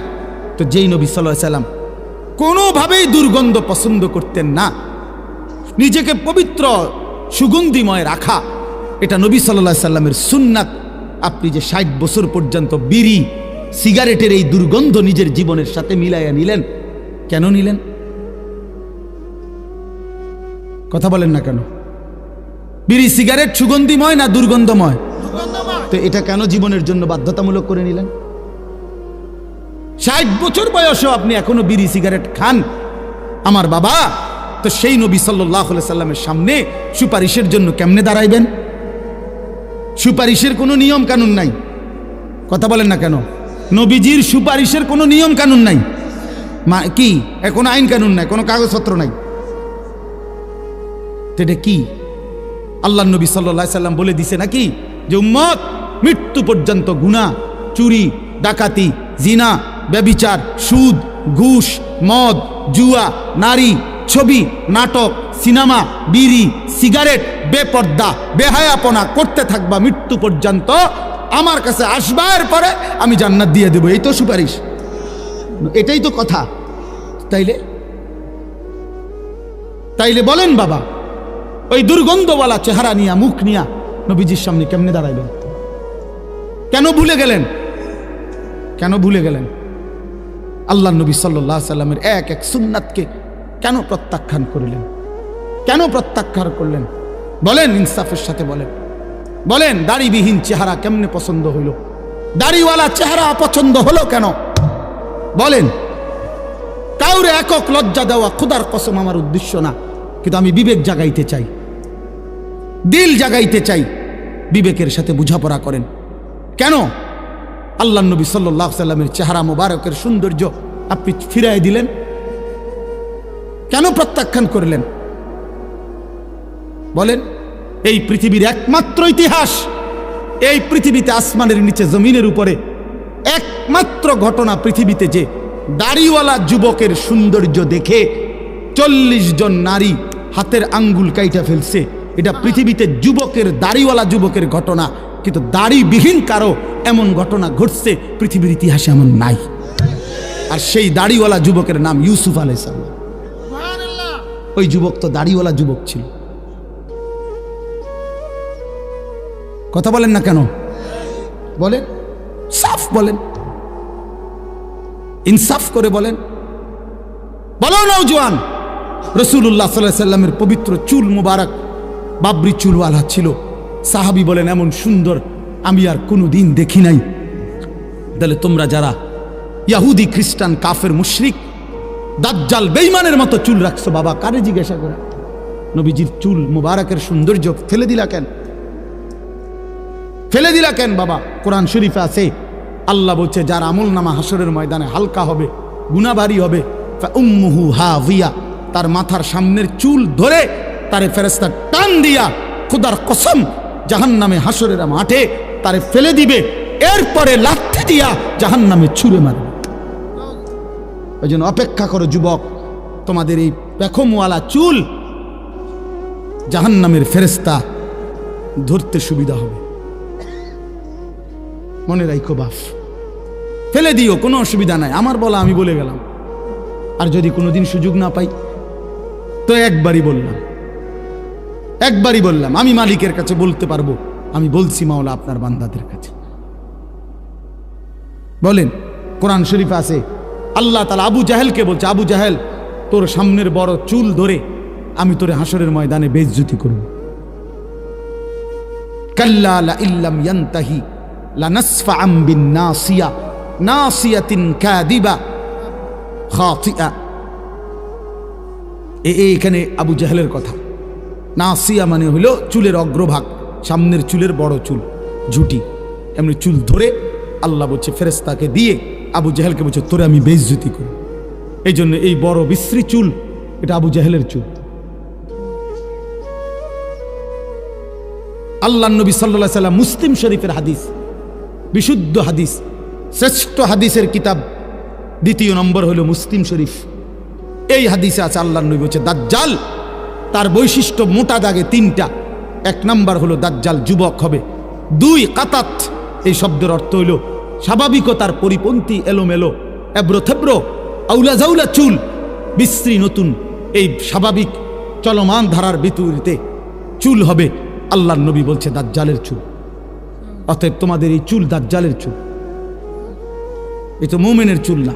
তো যেই নবী সাল্লাল্লাহু আলাইহি সাল্লাম কোনোভাবেই দুর্গন্ধ পছন্দ করতেন না, নিজেকে পবিত্র সুগন্ধিময় রাখা, এটা নবী সাল্লাল্লাহু আলাইহি সাল্লামের সুন্নাত। আপনি যে 60 বছর পর্যন্ত বিড়ি সিগারেটের এই দুর্গন্ধ নিজের জীবনের সাথে মিলাইয়া নিলেন, কেন নিলেন? কথা বলেন না কেন? বিড়ি সিগারেট সুগন্ধিময় না দুর্গন্ধময়? তো এটা কেন জীবনের জন্য বাধ্যতামূলক করে নিলেন? 60 বছর বয়সেও আপনি এখনো বিড়ি সিগারেট খান আমার বাবা, তো সেই নবী সাল্লাল্লাহু আলাইহি সাল্লামের সামনে সুপারিশের জন্য কেমনে দাঁড়াইবেন? সুপারিশের কোনো নিয়ম কানুন নাই। কথা বলেন না কেন? নবীজির সুপারিশের কোনো নিয়ম কানুন নাই। কি কোনো আইন কানুন নাই, কোনো কাগজপত্র নাই। এটা কি? আল্লাহ নবী সাল্লাল্লাহু আলাইহি সাল্লাম বলে দিছে নাকি যে উম্মত মৃত্যু পর্যন্ত গুনাহ, চুরি, ডাকাতি, জিনা, ব্যভিচার, সুদ, ঘুষ, মদ, জুয়া, নারী, ছবি, নাটক, সিনেমা, বিড়ি, সিগারেট, বেপর্দা, বেহায়াপনা করতে থাকবা মৃত্যু পর্যন্ত, আমার কাছে আসবার পরে আমি জান্নাত দিয়ে দেব। এই তো সুপারিশ, এটাই তো কথা। তাইলে বলেন বাবা, ওই দুর্গন্ধওয়ালা চেহারা নিয়া, মুখ নিয়া নবীজির সামনে কেমনে দাঁড়াইবেন? কেন ভুলে গেলেন? কেন ভুলে গেলেন? আল্লাহ নবী সাল্লাল্লাহু আলাইহি সাল্লামের এক এক সুন্নাতকে কেন প্রত্যাখ্যান করলেন? কেন প্রত্যাখ্যান করলেন? বলেন, ইনসাফের সাথে বলেন। বলেন, দাড়িবিহীন চেহারা কেমনে পছন্দ হইল? দাড়িওয়ালা চেহারা অপছন্দ হলো কেন? বলেন। কাউরে একক লজ্জা দেওয়া খোদার কসম আমার উদ্দেশ্য না, কিন্তু আমি বিবেক জাগাইতে চাই, দিল জাগাইতে চাই। বিবেকের সাথে বোঝাপড়া করেন। কেন আল্লাহ নবী সাল্লাল্লাহু আলাইহি সাল্লামের চেহারা মোবারকের সৌন্দর্য আপনি ফিরাই দিলেন? কেন প্রত্যাখ্যান করলেন? বলেন। এই পৃথিবীর একমাত্র ইতিহাস, এই পৃথিবীতে আসমানের নিচে জমিনের উপরে একমাত্র ঘটনা পৃথিবীতে যে দাড়িওয়ালা যুবকের সৌন্দর্য দেখে 40 জন নারী হাতের আঙ্গুল কাইটা ফেলছে, এটা পৃথিবীতে যুবকের, দাড়িওয়ালা যুবকের ঘটনা। কিন্তু দাড়িবিহীন কারো এমন ঘটনা ঘটছে পৃথিবীর ইতিহাসে এমন নাই। আর সেই দাড়িওয়ালা যুবকের নাম ইউসুফ আলাইহিস সালাম। ওই যুবক তো দাড়িওয়ালা যুবক ছিল। কথা বলেন না কেন? বলেন, সাফ বলেন, ইনসাফ করে বলেন। বলো নওজোয়ান, রাসূলুল্লাহ সাল্লাল্লাহু আলাইহি সাল্লামের পবিত্র চুল মুবারক বাবরি চুলওয়ালা ছিল। সাহাবী বলেন, এমন সুন্দর আমি আর কোনোদিন দেখি নাই। তাহলে তোমরা যারা ইহুদি, খ্রিস্টান, কাফের, মুশরিক, দাজ্জাল, বেঈমানের মতো চুল রাখছো, বাবা কারে জিজ্ঞাসা করে নবীজির চুল মুবারকের সৌন্দর্য ফেলে দিলা কেন? ফেলে দিলা কেন বাবা? কোরআন শরীফে আছে, আল্লাহ বলছে যার আমল নামা হাসরের ময়দানে হালকা হবে, গুনাহ ভারী হবে, ফাউম্মুহু হাভিয়া, তার মাথার সামনের চুল ধরে তারে ফেরেশতা টান দিয়া খোদার কসম জাহান্নামে হাসরের মাঠে তারে ফেলে দিবে, এরপরে লাঠি দিয়া জাহান্নামে ছুঁড়ে মারবে। ওই জন্য অপেক্ষা করো যুবক, তোমাদের এই পেখমওয়ালা চুল জাহান্নামের ফেরেশতা ধরতে সুবিধা হবে। মনে রাখো বাপ, ফেলে দিও, কোনো অসুবিধা নাই, আমার বলা আমি বলে গেলাম। আর যদি কোনোদিন সুযোগ না পাই তো একবারই বললাম, আমি মালিকের কাছে বলতে পারবো আমি বলছি মাওলা আপনার বান্দাদের কাছে। বলেন, কোরআন শরীফে আছে আল্লাহ তাআলা আবু জাহেলকে বলছে, আবু জাহেল তোর সামনের বড় চুল ধরে আমি তোরে হাসরের ময়দানে বেইজ্জতি করব। কাল্লা লা ইল্লাম ইয়ানতাহি লানাসফাআম বিন নাসিয়া নাসিয়াতিন কাযিবা খাতিআ। এখানে আবু জাহেলের কথা। নাসিয়া মানে হলো চুলের অগ্রভাগ, সামনের চুলের বড় চুল, ঝুটি, এমনি চুল ধরে আল্লাহ বলছে ফেরেশতাকে দিয়ে আবু জাহেলকে বলছে তোরে আমি বেইজ্জতি করি। এই জন্য এই বড় বিশ্রী চুল, এটা আবু জাহেলের চুল। আল্লাহ নবী সাল্লাল্লাহু আলাইহি সাল্লাম, মুসলিম শরীফের হাদিস, বিশুদ্ধ হাদিস, শ্রেষ্ঠ হাদিসের কিতাব দ্বিতীয় নম্বর হলো মুসলিম শরীফ। এই হাদিসে আছে আল্লাহ নবী বলছে দাজ্জাল তার বৈশিষ্ট্য মোটা দাগে তিনটা। এক নাম্বার হলো দাজ্জাল যুবক হবে। দুই, কাতাত, এই শব্দের অর্থ হইল স্বাভাবিকতার পরিপন্থী, এলোমেলো, এবড়ো থেবড়ো, আউলা জাউলা চুল, বিশ্রী নতুন, এই স্বাভাবিক চলমান ধারার বিপরীতে চুল হবে। আল্লাহ নবী বলছে দাজ্জালের চুল। অতএব তোমাদের এই চুল দাজ্জালের চুল, এই তো মুমিনের চুল না,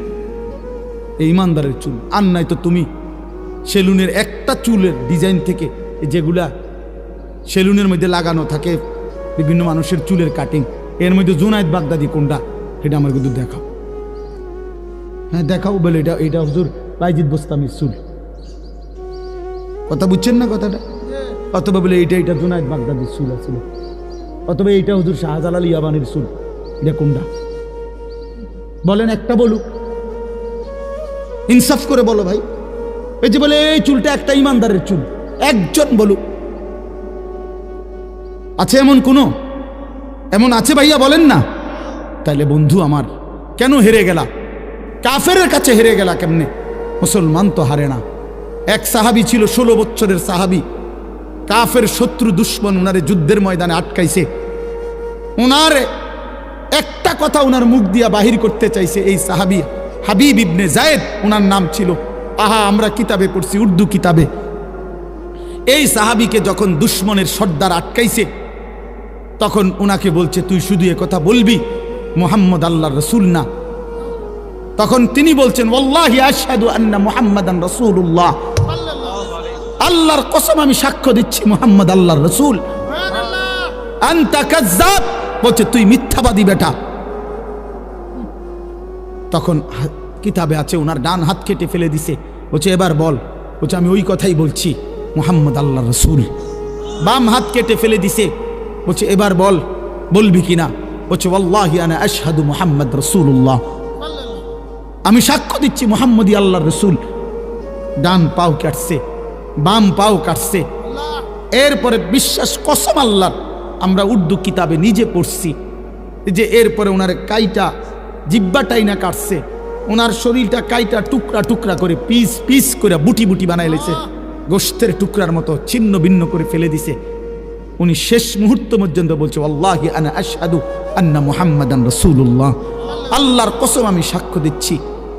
এই ইমানদারের চুল। আর নাই তো তুমি সেলুনের একটা চুলের ডিজাইন থেকে, যেগুলা সেলুনের মধ্যে লাগানো থাকে বিভিন্ন মানুষের চুলের কাটিং, এর মধ্যে জুনায়েদ বাগদাদি কোনটা এটা আমার কিন্তু দেখাও। হ্যাঁ দেখাও, বলে এটা এটা হুজুর বাইজিদ বোস্তামির চুল। কথা বুঝছেন না কথাটা? অথবা বলে এইটা এটা জুনায়েদ বাগদাদির চুল আছিল, অথবা এইটা হুজুর শাহজালাল ইয়াবানির চুল। এটা কোনটা বলেন? একটা বলুক, ইনসাফ করে বলো ভাই। এই যে বলে এই চুলটা একটা ইমানদারের চুল, একজন বলুক। আছে এমন কোনো? এমন আছে ভাইয়া? বলেন না। তাইলে বন্ধু আমার, কেন হেরে গেলা? কাফেরের কাছে হেরে গেলা কেমনে? মুসলমান তো হারে না। এক সাহাবী ছিল, 16 বছরের সাহাবী, কাফের শত্রু দুশ্মন উনারে যুদ্ধের ময়দানে আটকাইছে। উনার একটা কথা উনার মুখ দিয়া বাহির করতে চাইছে এই সাহাবী হাবিব ইবনে যায়েদ উনার নাম ছিল। আহা, আমরা কিতাবে পড়ছি, উর্দু কিতাবে। এই সাহাবীকে যখন দুশ্মনের সর্দার আটকাইছে, তখন উনাকে বলছে তুই শুধু এ কথা বলবি মুহাম্মদ আল্লাহর রাসূল না। তখন তিনি বলছেন ওয়াল্লাহি আশহাদু আন্না মুহাম্মাদান রাসূলুল্লাহ, আল্লাহর কসম আমি সাক্ষ্য দিচ্ছি মুহাম্মদ আল্লাহর রাসূল। আনতা কাযযাব, বলছে তুই মিথ্যাবাদী বেটা। তখন কিতাবে আছে উনার ডান হাত কেটে ফেলে দিছে, বলছে এবার বল। বলছে আমি ওই কথাই বলছি মুহাম্মদ আল্লাহর রাসূল। বাম হাত কেটে ফেলে দিছে, বলছে এবার বল, বলবি কিনা? বলছে ওয়াল্লাহি আনা আশহাদু মুহাম্মদ রাসূলুল্লাহ, আমি সাক্ষ্য দিচ্ছি মুহাম্মদই আল্লাহর রাসূল। ডান পাও কাটছে, বাম পাও কাটছে। এরপরে বিশ্বাস, কসম আল্লাহর, আমরা উর্দু কিতাবে নিজে পড়ছি যে এরপরে ওনার কাইটা জিব্বাটাই না কাটছে, ওনার শরীরটা কাইটা টুকরা টুকরা করে পিস পিস করে বুটি বুটি বানাই লেছে, গোশতের টুকরার মতো ছিন্ন ভিন্ন করে ফেলে দিছে। উনি শেষ মুহূর্ত পর্যন্ত বলছে আল্লাহি আনা আশহাদু আন্না মুহাম্মাদান রাসূলুল্লাহ, আল্লাহর কসম আমি সাক্ষ্য দিচ্ছি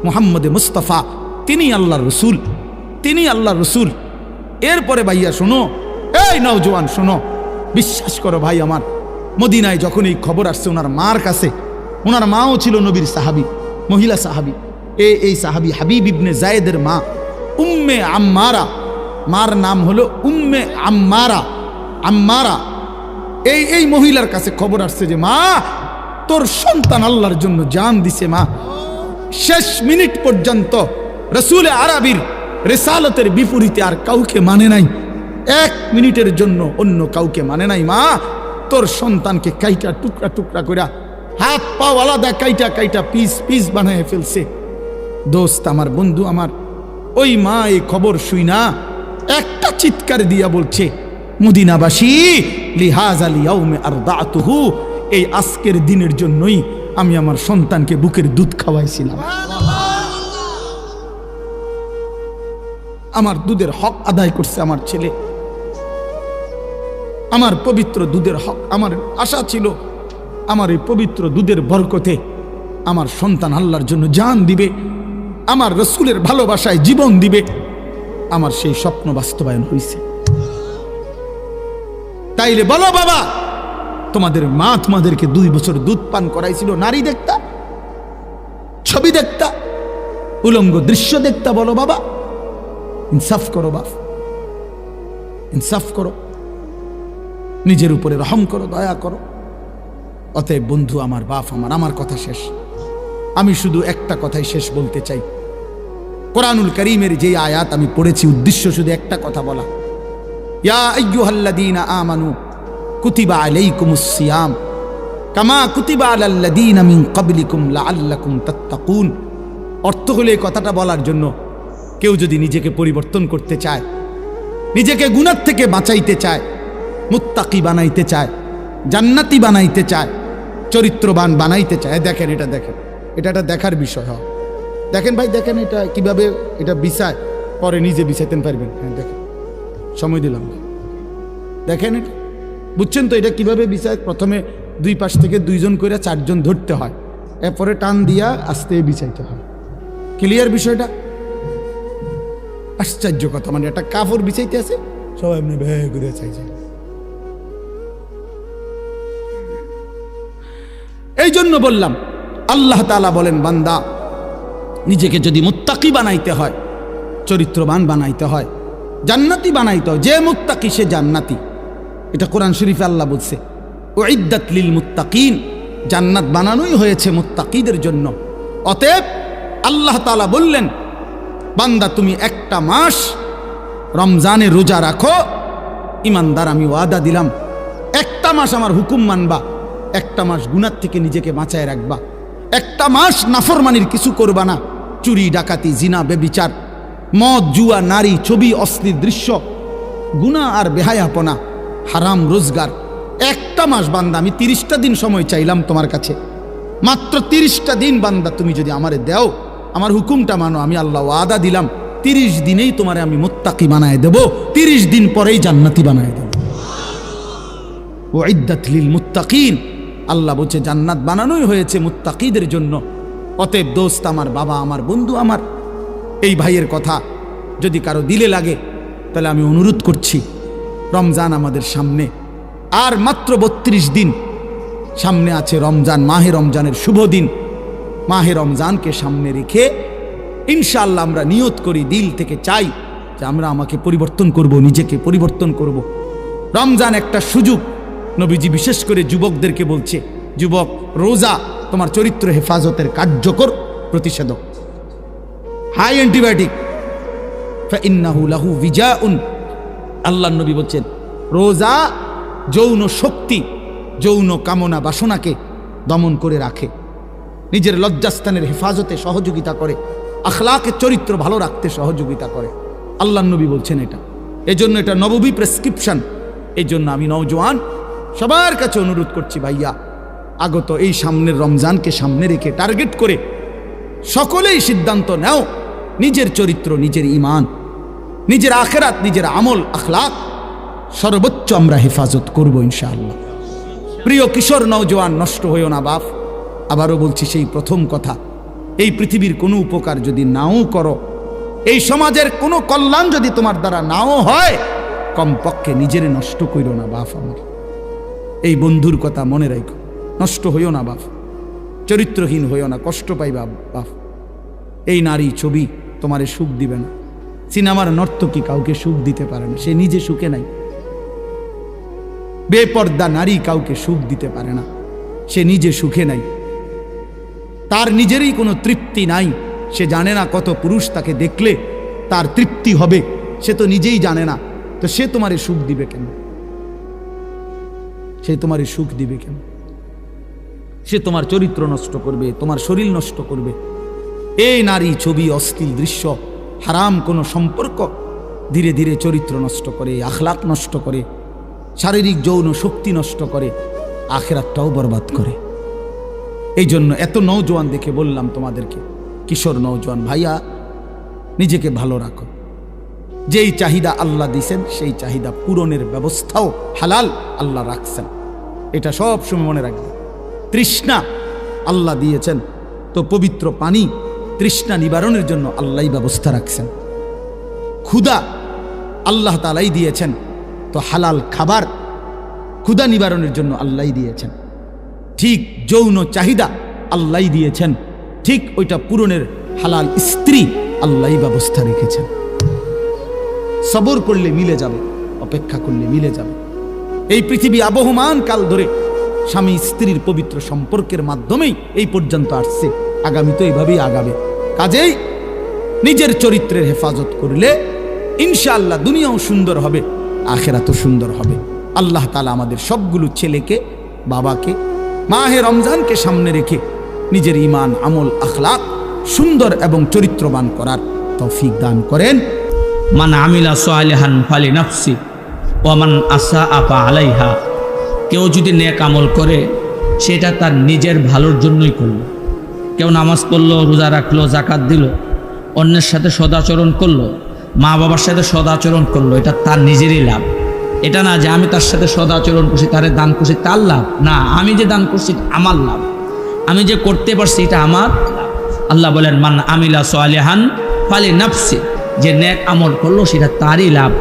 মুহাম্মদে মুস্তাফা তিনি আল্লাহর রাসূল, তিনি আল্লাহর রাসূল। এরপরে ভাইয়া শোনো, এই নওজোয়ান শোনো, বিশ্বাস করো ভাই আমার, মদিনায় যখন এই খবর আসছে ওনার মার কাছে, ওনার মাও ছিল নবীর সাহাবী, মহিলা সাহাবী। এই সাহাবী হাবিব ইবনে যায়েদের মা উম্মে আম্মারা, মার নাম হলো উম্মে আম্মারা। আম্মারা এই মহিলার কাছে খবর আসছে যে মা তোর সন্তান আল্লাহর জন্য জান দিছে। মা শেষ মিনিট পর্যন্ত রাসূল আরবীর রিসালতের বিপরীতে আর কাউকে মানে নাই, 1 মিনিটের জন্য অন্য কাউকে মানে নাই। মা তোর সন্তানকে কাইটা টুকরা টুকরা করে হাত পাও আলাদা কাইটা কাইটা পিস পিস বানায় ফেলছে। দোস্ত আমার, বন্ধু আমার, ওই মা এই খবর শুই না একটা চিৎকার দিয়া বলছে মদিনাবাসী লিহাযাল ইয়াউমে আরদাতুহু, এই আজকের দিনের জন্যই আমি আমার সন্তানকে বুকের দুধ খাওয়াইছিলাম। আমার দুধের হক আদায় করছে আমার ছেলে, আমার পবিত্র দুধের হক। আমার আশা ছিল আমার এই পবিত্র দুধের বরকতে আমার সন্তান আল্লাহর জন্য জান দিবে, আমার রাসূলের ভালোবাসায় জীবন দিবে। আমার সেই স্বপ্ন বাস্তবায়ন হয়েছে। তাইলে বলো বাবা, তোমাদের মা তোমাদেরকে 2 বছর দুধ পান করাইছিল, নারী দেখতা, ছবি দেখতা, উলঙ্গ দৃশ্য দেখতা? বলো বাবা, ইনসাফ করো বাপ, ইনসাফ করো, নিজের উপরে রহম করো, দয়া করো। অতএব বন্ধু আমার, বাপ আমার কথা শেষ। আমি শুধু একটা কথাই শেষ বলতে চাই। কোরআনুল কারীমের যে আয়াত আমি পড়েছি, উদ্দেশ্য শুধু একটা কথা বলা, ইয়া আইয়ুহাল্লাযীনা আমানু কুতিবা আলাইকুমুস সিয়াম কামা কুতিবা আলাল্লাযীনা মিন ক্বাবলিকুম লাআল্লাকুম তাত্তাকুন। অর্থ হলো এই কথাটা বলার জন্য, কেউ যদি নিজেকে পরিবর্তন করতে চায়, নিজেকে গুনাহ থেকে বাঁচাইতে চায়, মুত্তাকি বানাইতে চায়, জান্নাতি বানাইতে চায়, চরিত্রবান বানাইতে চায়, দেখেন এটা, দেখেন এটা একটা দেখার বিষয়। হয় দেখেন ভাই, দেখেন এটা কিভাবে এটা বিছায়, পরে নিজে বিছাইতে পারবেন। হ্যাঁ দেখেন, সময় দিলাম, দেখেন এটা, বুঝছেন তো এটা কিভাবে বিছায়? প্রথমে 2 পাশ থেকে 2 জন করে 4 জন ধরতে হয়, এরপরে টান দিয়া আস্তে বিছাইতে হয়। ক্লিয়ার বিষয়টা? আশ্চর্য কথা, মানে একটা কাপড় বিছাইতে আছে, সবাই এমনি ভয় করে চাইছে। এই জন্য বললাম, আল্লাহ তাআলা বলেন, বান্দা নিজেকে যদি মুত্তাকি বানাইতে হয়, চরিত্রবান বানাইতে হয়, জান্নাতি বানাইতে হয়, যে মুত্তাকি সে জান্নাতি। এটা কোরআন শরীফে আল্লাহ বলছে, উইদ্দাত লিল মুত্তাকিন, জান্নাত বানানোই হয়েছে মুত্তাকিদের জন্য। অতএব আল্লাহ তাআলা বললেন, বান্দা তুমি 1টা মাস রমজানে রোজা রাখো, ইমানদার আমি ওয়াদা দিলাম 1টা মাস আমার হুকুম মানবা, 1টা মাস গুনাহ থেকে নিজেকে বাঁচায় রাখবা, 1টা মাস নাফরমানির কিছু করবা না, চুরি ডাকাতি জিনা বেবিচার মদ জুয়া নারী ছবি অশ্লীল দৃশ্য গুনাহ আর বেহায়াপনা হারাম রোজগার। 1টা মাস বান্দা, আমি 30টা দিন সময় চাইলাম তোমার কাছে, মাত্র 30টা দিন বান্দা তুমি যদি আমারে দাও, আমার হুকুমটা মানো, আমি আল্লাহ ওয়াদা দিলাম 30 দিনেই তোমারে আমি মুত্তাকি বানায় দেব, 30 দিন পরেই জান্নাতি বানায় দেব। উইদ্দাত লিল মুত্তাকিন, আল্লাহ বলছে জান্নাত বানানোই হয়েছে মুত্তাকিদের জন্য। অতএব দোস্ত আমার, বাবা আমার, বন্ধু আমার, এই ভাইয়ের কথা যদি কারো দিলে লাগে, তাহলে আমি অনুরোধ করছি, রমজান আমাদের সামনে, আর মাত্র 32 দিন সামনে আছে রমজান, মাহে রমজানের শুভ দিন। মাহে রমজানকে সামনে রেখে ইনশাআল্লাহ আমরা নিয়ত করি, দিল থেকে চাই যে আমরা আমাকে পরিবর্তন করব, নিজেকে পরিবর্তন করব। রমজান একটা সুযোগ। নবীজি বিশেষ করে যুবকদেরকে বলছে, যুবক, রোজা তোমার চরিত্র হেফাজতের কার্যকর প্রতিষেধক, হাই অ্যান্টিবায়োটিক। ফাইন্নাহু লাহু বিজাউন, আল্লাহর নবী বলছেন, রোজা যৌন শক্তি, যৌন কামনা বাসনাকে দমন করে রাখে, নিজের লজ্জাস্থানের হেফাজতে সহযোগিতা করে, আখলাকের চরিত্র ভালো রাখতে সহযোগিতা করে। আল্লাহর নবী বলছেন এটা, এজন্য এটা নববী প্রেসক্রিপশন। এই জন্য আমি নওজোয়ান সবার কাছে অনুরোধ করছি, ভাইয়া আগত এই সামনের রমজানকে সামনে রেখে টার্গেট করে সকলেই সিদ্ধান্ত নাও, নিজের চরিত্র, নিজের ঈমান, নিজের আখিরাত, নিজের আমল আখলাক সর্বোচ্চ আমরা হেফাজত করব ইনশাআল্লাহ। প্রিয় কিশোর নওজোয়ান, নষ্ট হইও না বাপ। আবারও বলছি সেই প্রথম কথা, এই পৃথিবীর কোনো উপকার যদি নাও করো, এই সমাজের কোনো কল্যাণ যদি তোমার দ্বারা নাও হয়, কমপক্ষে নিজের নষ্ট কইরো না বাপ আমার। এই বন্ধুর কথা মনে রাখো, নষ্ট হইও না বাপ, চরিত্রহীন হইও না, কষ্ট পাইবা বাপ। এই নারী ছবি তোমারে সুখ দিবে না, সিনেমার নর্তকী কাউকে সুখ দিতে পারে না, সে নিজে সুখে নাই। বেপর্দা নারী কাউকে সুখ দিতে পারে না, সে নিজে সুখে নাই, তার নিজেরই কোনো তৃপ্তি নাই। সে জানে না কত পুরুষ তাকে দেখলে তার তৃপ্তি হবে, সে তো নিজেই জানে না, তো সে তোমারে সুখ দিবে কেন? সে তোমারে সুখ দিবে কেন? সে তোমার চরিত্র নষ্ট করবে, তোমার শরীর নষ্ট করবে। এই নারী ছবি অশ্লীল দৃশ্য হারাম কোনো সম্পর্ক ধীরে ধীরে চরিত্র নষ্ট করে, আখলাক নষ্ট করে, শারীরিক যৌন শক্তি নষ্ট করে, আখিরাতটাও বরবাদ করে। এই জন্য এত নওজোয়ান দেখে বললাম তোমাদেরকে, কিশোর নওজোয়ান ভাইয়া, নিজেকে ভালো রাখো। যেই চাহিদা আল্লাহ দিয়েছেন সেই চাহিদা পূরণের ব্যবস্থাও হালাল আল্লাহ রাখছেন, এটা সব সময় মনে রাখবে। তৃষ্ণা আল্লাহ দিয়েছেন, তো পবিত্র পানি তৃষ্ণা নিবারণের জন্য আল্লাহই ব্যবস্থা রাখছেন। ক্ষুধা আল্লাহ তাআলাই দিয়েছেন, তো হালাল খাবার ক্ষুধা নিবারণের জন্য আল্লাহই দিয়েছেন। ঠিক যৌন চাহিদা আল্লাহই দিয়েছেন, ঠিক ওইটা পূরণের হালাল স্ত্রী আল্লাহই ব্যবস্থা রেখেছেন। সবর করলে মিলে যাবে, অপেক্ষা করলে মিলে যাবে। এই পৃথিবী আবহমান কাল ধরে স্বামী স্ত্রীর পবিত্র সম্পর্কের মাধ্যমেই এই পর্যন্ত আসছে, আগামী তো এইভাবেই আগাবে। কাজেই নিজের চরিত্রের হেফাজত করলে ইনশাআল্লাহ দুনিয়াও সুন্দর হবে, আখিরাতও সুন্দর হবে। আল্লাহ তাআলা আমাদের সবগুলো ছেলেকে, বাবাকে মাহে রমজানকে সামনে রেখে নিজের ঈমান, আমল, আখলাক সুন্দর এবং চরিত্রবান করার তৌফিক দান করেন। মান আমিলা সালিহান ফালিনাফসি ওয়া মান আসআআ ফাআলাইহা। কেউ যদি নেক আমল করে সেটা তার নিজের ভালোর জন্যই করলো। কেউ নামাজ পড়লো, রোজা রাখলো, যাকাত দিল, অন্যের সাথে সদাচরণ করলো, মা বাবার সাথে সদাচরণ করলো, এটা তার নিজেরই লাভ। এটা না যে আমি তার সাথে সদাচরণ করছি, তারে দান করছি, তার লাভ না। আমি যে দান করছি আমার লাভ, আমি যে করতে পারছি এটা আমার লাভ। আল্লাহ বলেন মান আমিলা সালিহান ফালিনাফসি, যে নেক আমল করলো সেটা তারই লাভ।